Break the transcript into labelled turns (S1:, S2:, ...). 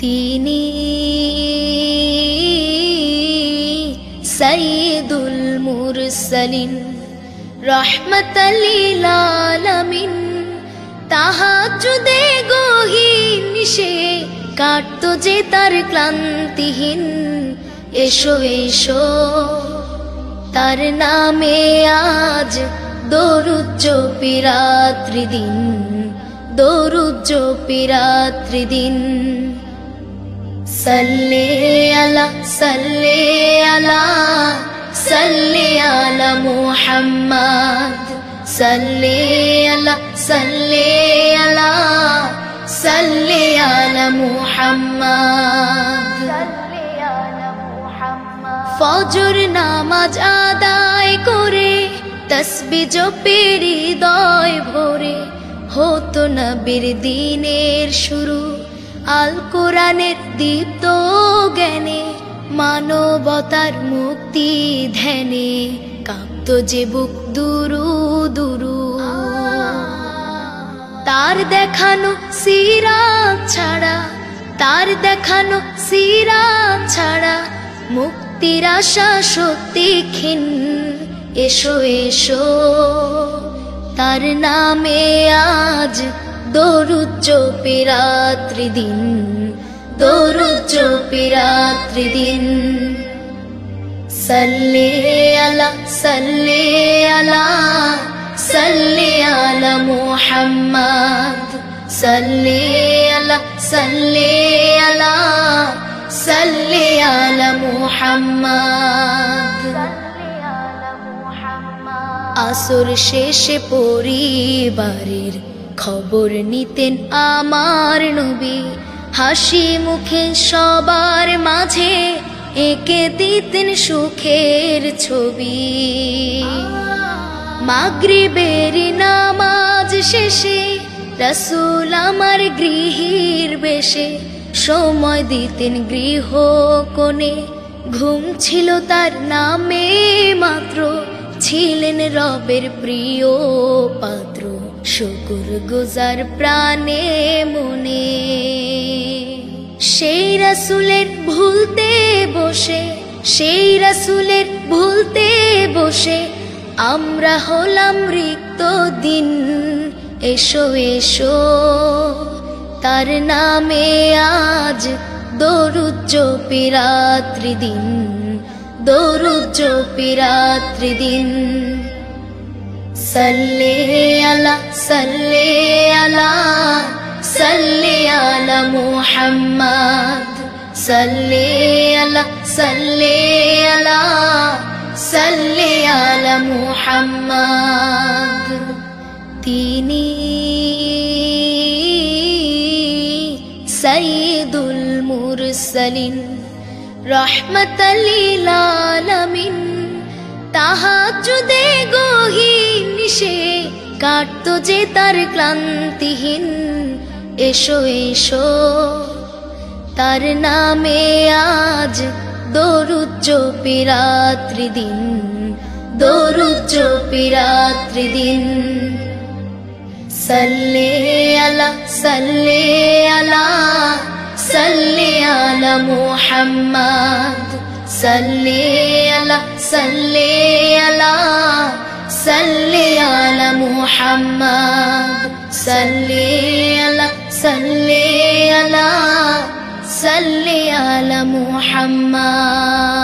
S1: তিনি সাইয়্যিদুল মুরসালিন রাহমাতাল লিল আলামিন। তাহাজ্জুদে গহীন নিশে কাটতো যে তার ক্লান্তিহীন। এসো এসো তার নামে আজ দরুদ জপি রাত্রি দিন, দরুদ জপি রাত্রি দিন। সাল্লি আলা সাল্লি আলা সাল্লি আলা মুহাম্মাদ, সাল্লি আলা সাল্লি আলা সাল্লি আলা মুহাম্মাদ। ফজর নামাজ আদায় করে তাসবিহ জপে হৃদয় ভরে, হতো নবীর দিনের শুরু আল কোরআনের দীপ্ত জ্ঞানে। মানবতার মুক্তি ধ্যানে কাঁপতো যে বুক দুরু দুরু। তার দেখানো সিরাত ছাড়া, তার দেখানো সিরাত ছাড়া মুক্তির আশা সত্যি ক্ষীণ। এসো এসো তার নামে আজ দরুদ জপি রাত্রি দিন, দরুদ জপি রাত্রি দিন। সাল্লি আলা সাল্লি আলা সাল্লি আলা মুহাম্মাদ, সাল্লি আলা সাল্লি আলা সাল্লি আলা মুহাম্মাদ। আসর শেষে পরিবারের খবর নিতেন আমার নবী। হাসি মুখে সবার মাঝে এঁকে দিতেন সুখের ছবি। মাগরিবের নামাজ শেষে রাসূল আমার গৃহীর বেশে সময় দিতেন গৃহ কোণে। ঘুম ছিল তার নামে মাত্র, ছিলেন রবের প্রিয় পাত্র। শুকর গুজার প্রাণে মনে সেই রাসূলের ভুলতে বসে, সেই রাসূলের ভুলতে বসে আমরা হলাম রিক্ত দিন। এসো এসো তার নামে আজ দরুদ জপি রাত্রি দিন, দরুদ জপি রাত্রি দিন। সাল্লি আলা সাল্লি আলা সাল্লি আলা মুহাম্মাদ, সাল্লি আলা সাল্লি আলা সাল্লি আলা মুহাম্মাদ। তিনি সাইয়্যিদুল মুরসালিন রাহমাতাল লিল আলামিন। তাহাজ্জুদে গহীন নিশে কাটতো যে তার ক্লান্তিহীন। এসো এসো তার নামে আজ দরুদ জপি রাত্রি দিন, দরুদ জপি রাত্রি দিন। সাল্লি আলা সাল্লি আলা সাল্লি আলা মুহাম্মাদ, সাল্লি আলা সাল্লি আলা সাল্লি আলা মুহাম্মাদ, সাল্লি আলা সাল্লি আলা সাল্লি আলা মুহাম্মাদ।